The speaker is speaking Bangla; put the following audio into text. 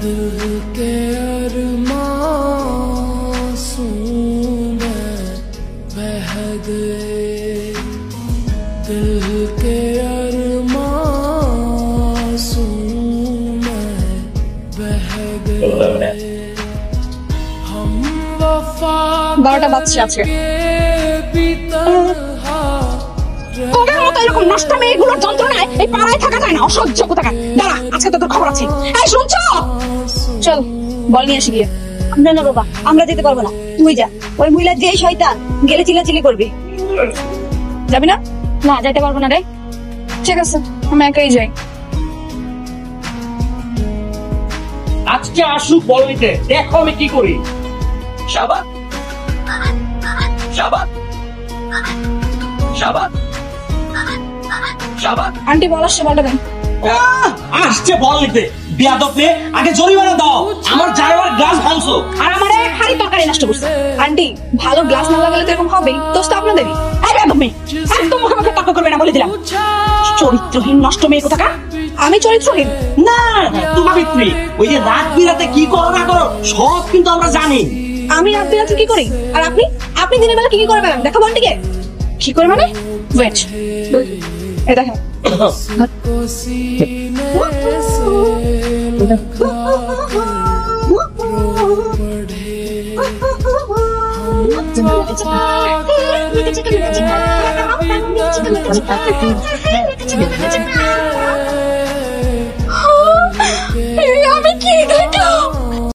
दिल के अरमासूं में बह गए, दिल के अरमासूं में बह गए। हम वफा 12টা বাজছে আছে। তোদের মতো এরকম নষ্ট মেয়েগুলোর যন্ত্রণায় এই পাড়ায় থাকা যায় না, অসহ্য কোথাকার। দাঁড়া, আজকে তো তোর খবর আছে। এই শুনছো? চল বল নিয়ে আসি গিয়ে। না না বাবা, আমরা যেতে পারবো না, তুই যা। ওই মহিলা যেই শয়তান, গেলে চিল্লাচিল্লি করবি। যাবি না? না, যেতে পারবো না রে। ঠিক আছে, আমি একাই যাই। আজকে আসুক বলতে, দেখো আমি কি করি। শাবাত শাবাত শাবাত শাবাত। আন্টি বল আসছে, বলটা দেন। আসছে বল নিতে। বিয়াদব মেয়ে, আগে জরিমানা দাও। আমার জায়গার গ্লাস ভাঙছো আর আমার এক হাড়ি তরকারি নষ্ট করছে। আন্টি ভালো গ্লাস না লাগালে তো এরকম হবেই। দোষ তো আপনাদেরই। এই বেয়াদব মেয়ে, একদম মুখে মুখে তর্ক করবে না বলে দিলাম। চরিত্রহীন নষ্ট মেয়ে কোথাকার। আমি চরিত্রহীন না, তুমি বিক্রি। ওই যে রাত বিরাতে কি করো না করো সব কিন্তু আমরা জানি। আমি রাত বিরাতে কি করি আর আপনি আপনি দিনের বেলা কি কি করে বেড়ান দেখাবো আন্টিকে। কি করে মানে? ওয়েট, এই দেখেন। को सीने से लगा रो पड़े। हम वफा के